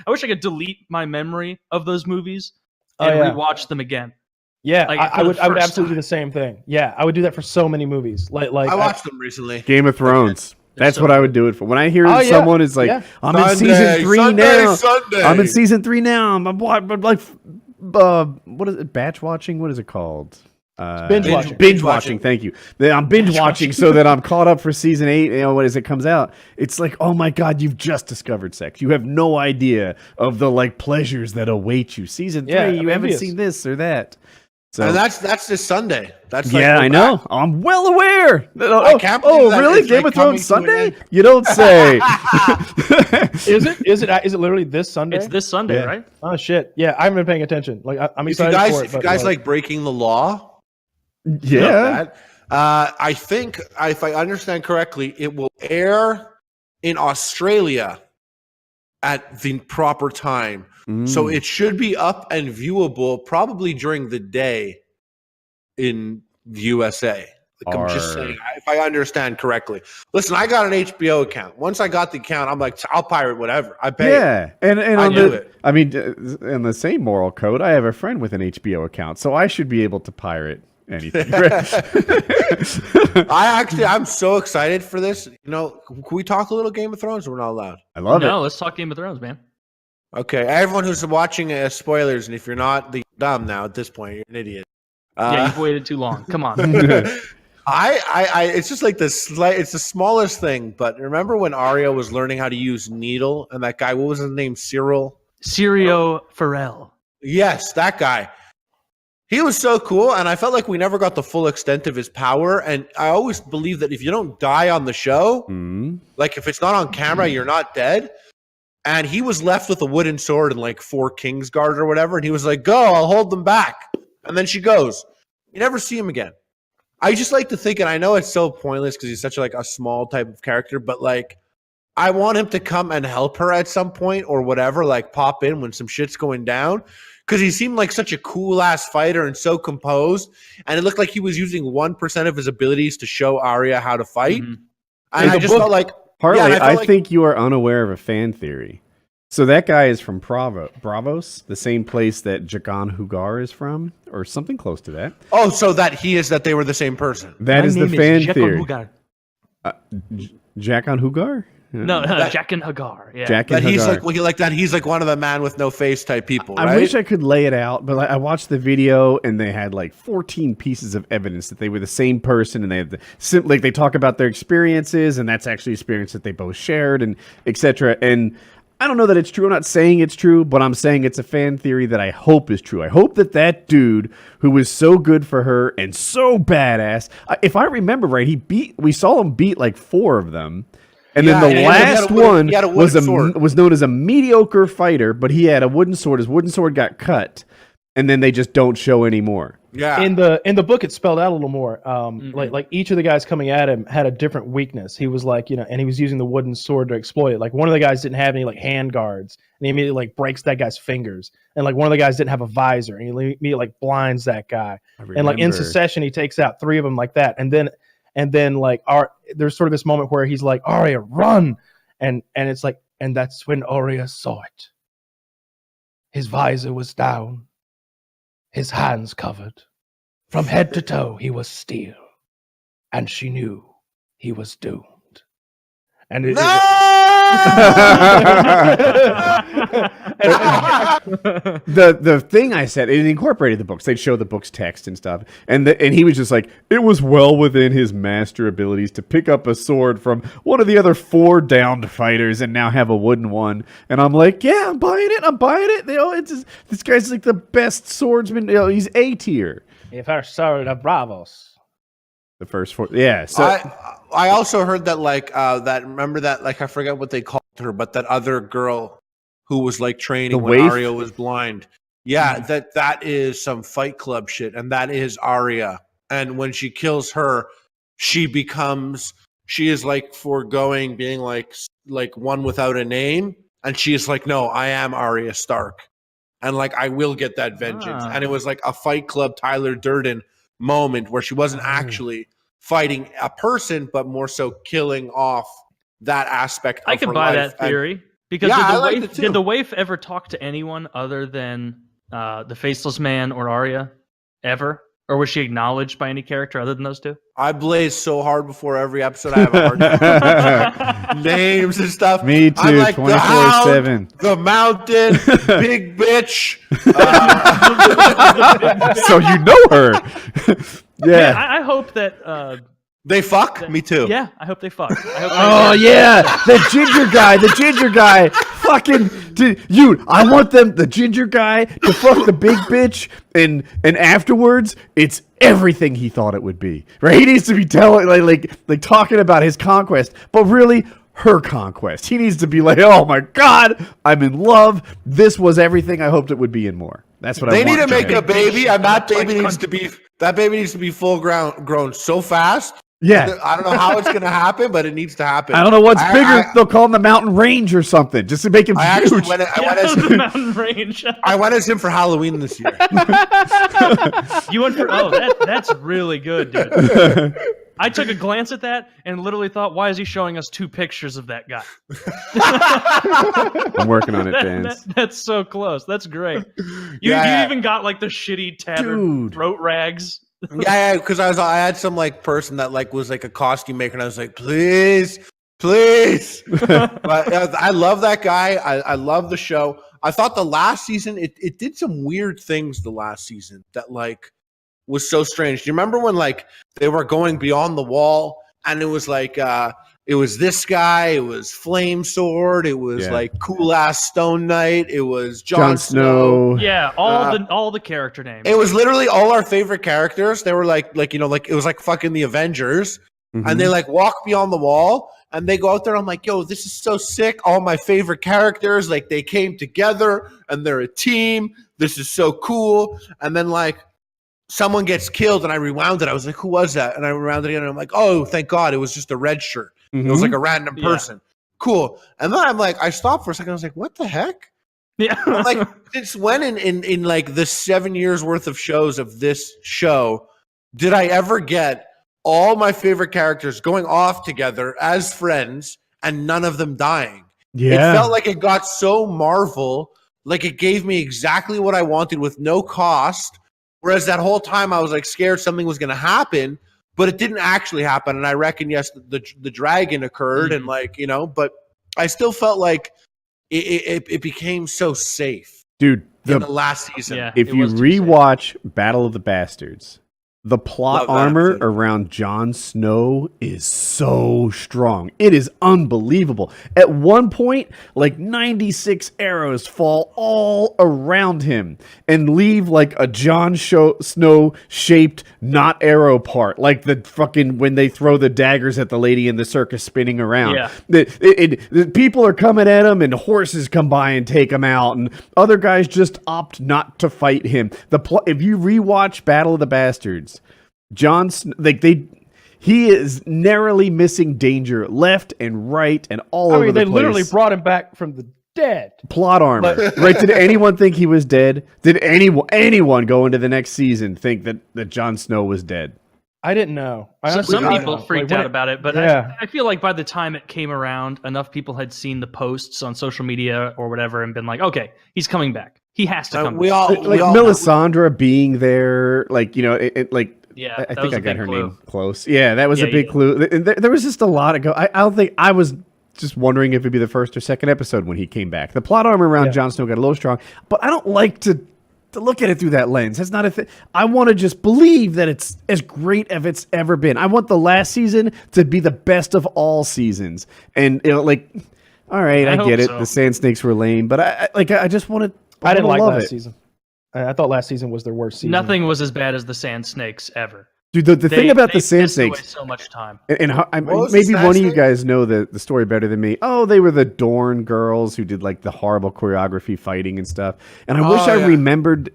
I wish I could delete my memory of those movies Oh, and yeah. rewatch them again. Yeah, Like, I for the would first absolutely do time. the same thing. Yeah, I would do that for so many movies. Like I watched them recently. Game of Thrones. That's so what I would good. do it for. When I hear Oh, yeah. someone is like, Yeah. I'm in season 3 now. Sunday. I'm in season 3 now. I'm like, what is it? Batch watching? What is it called? binge watching. Binge watching. Thank you. I'm binge watching so that I'm caught up for season 8. You know, as it comes out, it's like, oh my god, you've just discovered sex. You have no idea of the like pleasures that await you. Season 3, you haven't seen this or that. So And that's this Sunday. That's yeah, I know. I'm well aware. I can't believe that really? it's, Game like, of Thrones coming to an Sunday? end. You don't say. Is it literally this Sunday? It's this Sunday, Yeah. right? Oh shit! Yeah, I haven't been paying attention. Like I'm If you excited guys, for it. if you guys like breaking the law, Yeah. I think if I understand correctly, it will air in Australia at the proper time. So it should be up and viewable probably during the day in the USA. Like, I'm just saying, if I understand correctly. Listen, I got an HBO account. Once I got the account, I'm like, I'll pirate whatever. I pay. Yeah, and I on do the, it. I mean, in the same moral code, I have a friend with an HBO account, so I should be able to pirate anything. I'm so excited for this. You know, can we talk a little Game of Thrones? We're not allowed. I love No, it. let's talk Game of Thrones, man. Okay, everyone who's watching, spoilers, and if you're not dumb now at this point, you're an idiot. Yeah, you've waited too long. Come on. It's just like it's the smallest thing, but remember when Arya was learning how to use needle, and that guy, what was his name, Sirio Farrell. Yes, that guy. He was so cool, and I felt like we never got the full extent of his power. And I always believe that if you don't die on the show, like if it's not on camera, you're not dead. And he was left with a wooden sword and like 4 Kingsguard or whatever, and he was like, "Go, I'll hold them back." And then she goes. You never see him again. I just like to think, and I know it's so pointless because he's such like a small type of character, but like I want him to come and help her at some point or whatever, like pop in when some shit's going down. Because he seemed like such a cool ass fighter and so composed, and it looked like he was using 1% of his abilities to show Arya how to fight. And I just felt like Partly, yeah, I think you are unaware of a fan theory. So that guy is from Bravos, the same place that Jagan Hugar is from, or something close to that. oh, so that they were the same person. That is the fan theory. Hugar. Jagan Hugar? No, Jack and Hagar. Yeah. Jack That and he's Hagar. like he's like one of the man with no face type people, right? I wish I could lay it out, but I watched the video and they had like 14 pieces of evidence that they were the same person, and they had like they talk about their experiences, and that's actually experience that they both shared, and etc. And I don't know that it's true. I'm not saying it's true, but I'm saying it's a fan theory that I hope is true. I hope that dude who was so good for her and so badass, if I remember right, we saw him beat like 4 of them. And then the last one was known as a mediocre fighter, but he had a wooden sword. His wooden sword got cut, and then they just don't show anymore. Yeah. In the book, it's spelled out a little more. Like each of the guys coming at him had a different weakness. He was like, and he was using the wooden sword to exploit it. Like one of the guys didn't have any like hand guards, and he immediately like breaks that guy's fingers. And like one of the guys didn't have a visor, and he immediately like blinds that guy. And like in succession, he takes out 3 of them like that. And then like there's sort of this moment where he's like, Arya, run. And it's like, and that's when Arya saw it. His visor was down. His hands covered. From head to toe, he was steel. And she knew he was doomed. And it the thing I said, it incorporated the books. They'd show the book's text and stuff, and he was just like, it was well within his master abilities to pick up a sword from one of the other 4 downed fighters and now have a wooden one. And I'm like, yeah, I'm buying it. It's just, this guy's like the best swordsman. He's A tier. If our sword of Bravos. The first 4, yeah. So I also heard that remember that I forget what they called her, but that other girl who was like training when Arya was blind. Yeah, that is some Fight Club shit, and that is Arya. And when she kills her, she is like foregoing being like one without a name, and she is like, no, I am Arya Stark, and like I will get that vengeance. And it was like a Fight Club Tyler Durden moment where she wasn't actually fighting a person, but more so killing off that aspect of I could her buy life. that theory Because Yeah, I did, liked it too. the waif ever talk to anyone other than the Faceless Man or Arya? Ever? Or was she acknowledged by any character other than those two? I blaze so hard before every episode. I have a hard time. Names and stuff. Me too, I'm like the 24/7. Hound, the Mountain, Big Bitch. So you know her. Man, Yeah. I hope that. They fuck? Me too. Yeah, I hope they fuck. I hope Oh yeah, the ginger guy, fucking dude. I want the ginger guy to fuck the big bitch, and afterwards, it's everything he thought it would be. Right? He needs to be telling like talking about his conquest, but really her conquest. He needs to be like, oh my god, I'm in love. This was everything I hoped it would be and more. That's what They I need want. to make a baby, and that baby needs to be full grown so fast. Yeah. I don't know how it's gonna happen, but it needs to happen. I don't know what's bigger. They'll call him the Mountain Range or something, just to make him I actually huge. went the mountain range. I went as him for Halloween this year. You went for that's really good, dude. I took a glance at that and literally thought, why is he showing us two pictures of that guy? I'm working on it, fans. That's so close. That's great. You even got like the shitty tattered Dude. throat rags. Yeah, because I had some like person that like was like a costume maker, and I was like, please. But I love that guy. I love the show. I thought the last season it did some weird things. The last season that like was so strange. Do you remember when like they were going beyond the wall, and it was like it was this guy, it was Flame Sword, it was like cool ass Stone Knight, it was Jon Snow. Yeah, all the character names. It was literally all our favorite characters. They were like it was like fucking the Avengers, and they like walk beyond the wall, and they go out there. I'm like, yo, this is so sick. All my favorite characters, like they came together, and they're a team. This is so cool. And then like someone gets killed, and I rewound it. I was like, who was that? And I rewound it again, and I'm like, oh, thank God, it was just a red shirt. It was like a random person. Cool. And then I'm like, I stopped for a second. I was like, what the heck? Yeah. I'm like, since when in like the 7 years worth of shows of this show did I ever get all my favorite characters going off together as friends and none of them dying? Yeah. It felt like it got so Marvel, like it gave me exactly what I wanted with no cost. Whereas that whole time I was like scared something was going to happen, but it didn't actually happen. And I reckon, yes, the dragon occurred and like, you know, but I still felt like it became so safe. Dude, in the last season. Yeah. if It you was too rewatch Battle of the Bastards, the plot Love that armor episode. around Jon Snow is so strong. It is unbelievable. At one point, like 96 arrows fall all around him and leave like a Jon Snow shaped not arrow part, like the fucking when they throw the daggers at the lady in the circus spinning around. Yeah. The people are coming at him, and horses come by and take him out, and other guys just opt not to fight him. If you rewatch Battle of the Bastards, he is narrowly missing danger left and right and all over the they place. literally brought him back from the dead. Plot armor, right? Did anyone think he was dead? Did anyone go into the next season think that Jon Snow was dead? I didn't know. Some people freaked out about it, but Yeah. I feel like by the time it came around, enough people had seen the posts on social media or whatever and been like, okay, he's coming back. He has to come We back. all Like Melisandre being there, like, you know, Yeah, I that think was I a got big her clue. name close. Yeah, that was Yeah, a big yeah. clue. And there was just a lot of go. I don't think I was just wondering if it'd be the first or second episode when he came back. The plot armor around Jon Snow got a little strong, but I don't like to look at it through that lens. That's not a thing. I want to just believe that it's as great as it's ever been. I want the last season to be the best of all seasons. And you know, like, all right, I hope get it. so. The Sand Snakes were lame, but I just wanted. I didn't like love last it. season. I thought last season was their worst season. Nothing was as bad as the Sand Snakes ever. Dude, the thing about the Sand pissed away Snakes, so much time. and What was the maybe Sand one of you Snakes? guys know the story better than me. Oh, they were the Dorne girls who did like the horrible choreography fighting and stuff. And I wish I remembered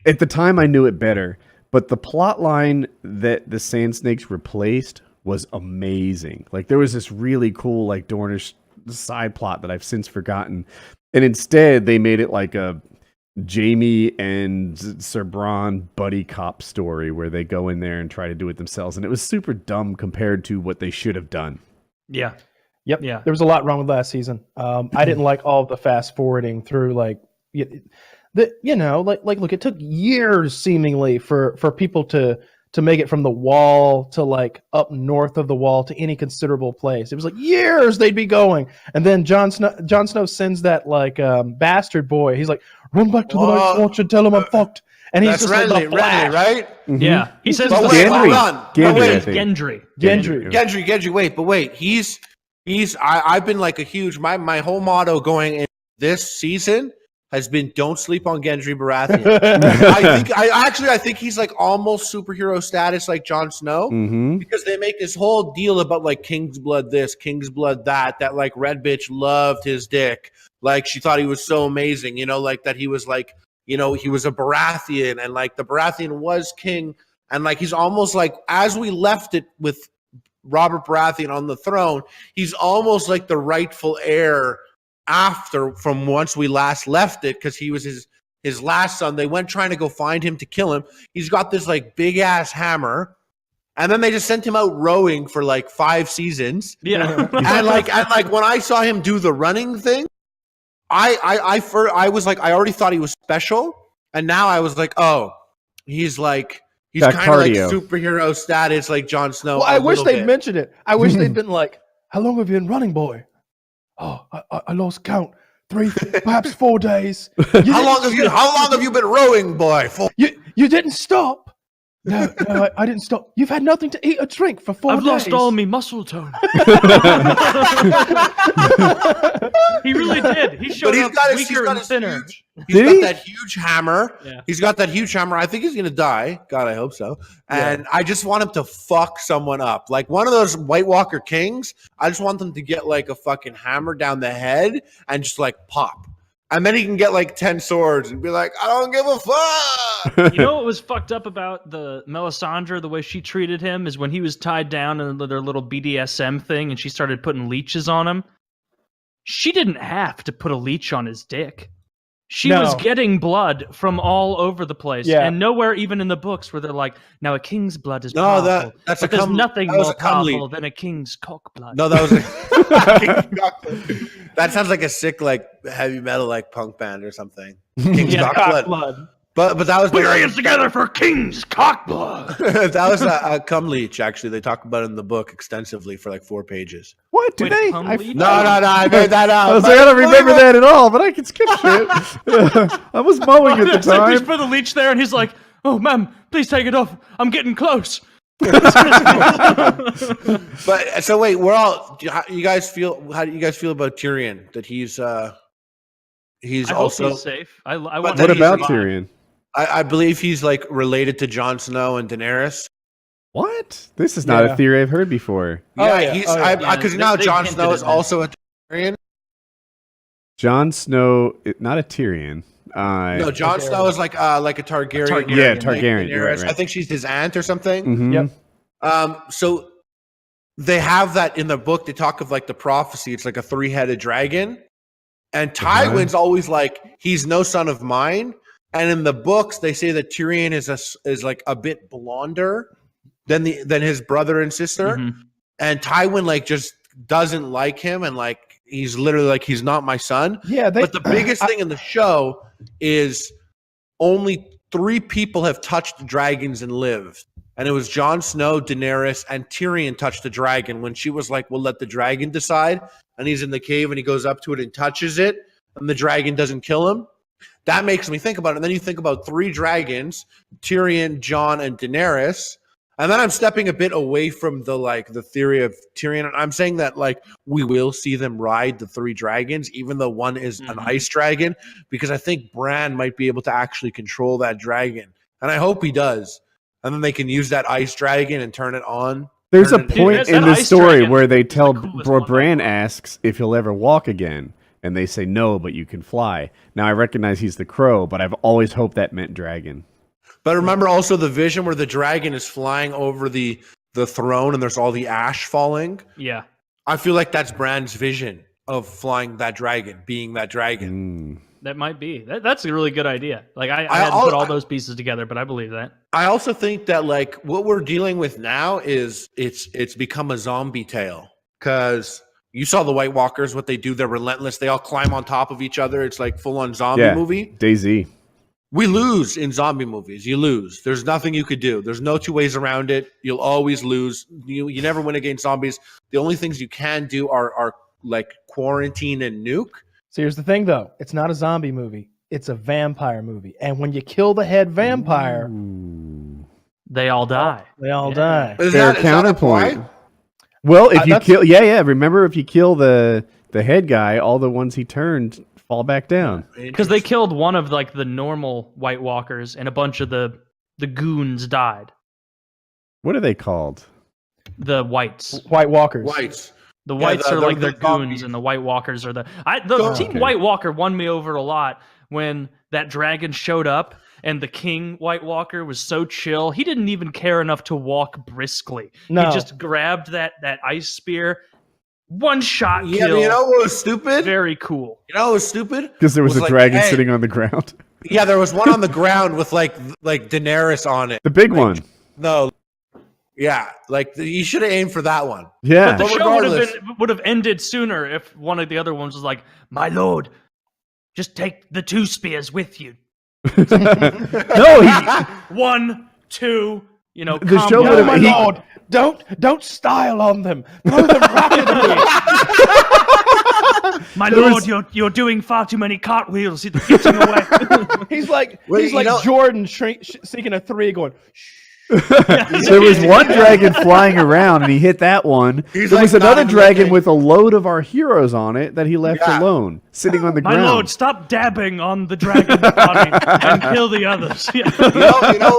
at the time I knew it better, but the plot line that the Sand Snakes replaced was amazing. Like there was this really cool like Dornish side plot that I've since forgotten. And instead they made it like a Jamie and Sir Bronn buddy cop story where they go in there and try to do it themselves. And it was super dumb compared to what they should have done. Yeah. Yep. Yeah. There was a lot wrong with last season. I didn't like all of the fast forwarding through like look, it took years seemingly for people to make it from the wall to like up north of the wall to any considerable place. It was like years they'd be going. And then Jon Snow sends that like bastard boy. He's like, run back to the Night's Watch and tell him I'm fucked. And he's just like the Flash. Renly, right? Mhm. Yeah. He says But the wait, Flash. hold on. Gendry, I think. Gendry. Wait. I've been like a huge, my whole motto going in this season has been don't sleep on Gendry Baratheon. I think he's like almost superhero status like Jon Snow because they make this whole deal about like King's blood this, King's blood that like Red bitch loved his dick. Like she thought he was so amazing, like that he was like, he was a Baratheon and like the Baratheon was king. And like he's almost like, as we left it with Robert Baratheon on the throne, he's almost like the rightful heir from once we last left it, because he was his last son. They went trying to go find him to kill him. He's got this like big ass hammer, and then they just sent him out rowing for like 5 seasons. Yeah. and like when I saw him do the running thing, I was like, I already thought he was special, and now I was like, oh, he's kind of like superhero status like Jon Snow. Well, I wish they'd mentioned it. I wish they'd been like, how long have you been running, boy? Oh, I lost count. 3, perhaps 4 days. How long have you been rowing, boy? You didn't stop. No, I didn't stop. You've had nothing to eat or drink for 4 days. I've lost all me muscle tone. He really did. He showed up weaker and thinner. He's got that huge hammer. Yeah. He's got that huge hammer. I think he's gonna die. God, I hope so. And I just want him to fuck someone up, like one of those White Walker Kings. I just want them to get like a fucking hammer down the head and just like pop. And then he can get like 10 swords and be like, I don't give a fuck. You know what was fucked up about the Melisandre, the way she treated him, is when he was tied down in their little BDSM thing and she started putting leeches on him. She didn't have to put a leech on his dick. She was getting blood from all over the place. Yeah. And nowhere even in the books where they're like, now a king's blood is powerful. But there's nothing more powerful than a king's cock blood. No, that was that sounds like a sick, like heavy metal, like punk band or something. King's cock blood. But that was put your hands together for King's cock blood. That was a cum leech. Actually, they talk about it in the book extensively for like 4 pages. What do they? No. I made that out. I was like, I don't remember that at all, but I can skip shit. I was mowing at the time. He's put the leech there, and he's like, "Oh, ma'am, please take it off. I'm getting close." But so wait, how do you guys feel about Tyrion? That he's also safe. What about Tyrion? I believe he's like related to Jon Snow and Daenerys. What? This is not a theory I've heard before. Because now Jon Snow is also a Tyrion. Jon Snow, not a Tyrion. No, Jon Snow is like a Targaryen. Yeah, Targaryen. Like right. I think she's his aunt or something. Mm-hmm. Yep. So they have that in the book. They talk of like the prophecy. It's like a 3-headed dragon, and Tywin's always like, he's no son of mine. And in the books, they say that Tyrion is like a bit blonder than his brother and sister, and Tywin like just doesn't like him, and like he's literally like, he's not my son. Yeah, but the biggest thing in the show is only 3 people have touched dragons and lived, and it was Jon Snow, Daenerys, and Tyrion touched the dragon when she was like, "We'll let the dragon decide," and he's in the cave and he goes up to it and touches it, and the dragon doesn't kill him. That makes me think about it. And then you think about 3 dragons, Tyrion, Jon, and Daenerys. And then I'm stepping a bit away from the theory of Tyrion. I'm saying that like we will see them ride the 3 dragons, even though one is an ice dragon, because I think Bran might be able to actually control that dragon. And I hope he does. And then they can use that ice dragon and turn it on. There's a point in the story where they tell Bran asks if he'll ever walk again. And they say, no, but you can fly. Now, I recognize he's the crow, but I've always hoped that meant dragon. But remember also the vision where the dragon is flying over the throne and there's all the ash falling? Yeah. I feel like that's Bran's vision of flying that dragon, being that dragon. That might be. That's a really good idea. Like, I hadn't put all those pieces together, but I believe that. I also think that, like, what we're dealing with now is it's become a zombie tale. Because You saw the White Walkers, what they do. They're relentless. They all climb on top of each other. It's like full-on zombie movie. DayZ. We lose in zombie movies. You lose. There's nothing you could do. There's no two ways around it. You'll always lose. You never win against zombies. The only things you can do are like quarantine and nuke. So here's the thing, though. It's not a zombie movie. It's a vampire movie. And when you kill the head vampire, they all die. They all die. Fair counterpoint. Well, if you kill, remember if you kill the head guy, all the ones he turned fall back down. Because they killed one of like the normal White Walkers, and a bunch of the goons died. What are they called? The Whites. White Walkers. Whites. The Whites are like their goons, and the White Walkers are the Team White Walker won me over a lot when that dragon showed up. And the King White Walker was so chill. He didn't even care enough to walk briskly. No. He just grabbed that ice spear. One shot kill. Yeah, but you know what was stupid? Very cool. You know what was stupid? Because there was a like, dragon sitting on the ground. Yeah, there was one on the ground with like Daenerys on it. The big one. No. Yeah, like you should have aimed for that one. Yeah. But the show regardless- would have ended sooner if one of the other ones was like, "My lord, just take the 2 spears with you." No, he, 1, 2, you know. The show combo. would've- My he- lord, don't style on them. Throw them rapidly. My lord, you're doing far too many cartwheels. You're getting away. He's like Wait, you know- Jordan seeking a 3 going, there was one dragon flying around, and he hit that one. He's There was like another not dragon looking. with a load of our heroes on it that he left Yeah. alone, sitting on the My ground. lord, stop dabbing on the dragon's body and kill the others. Yeah. You know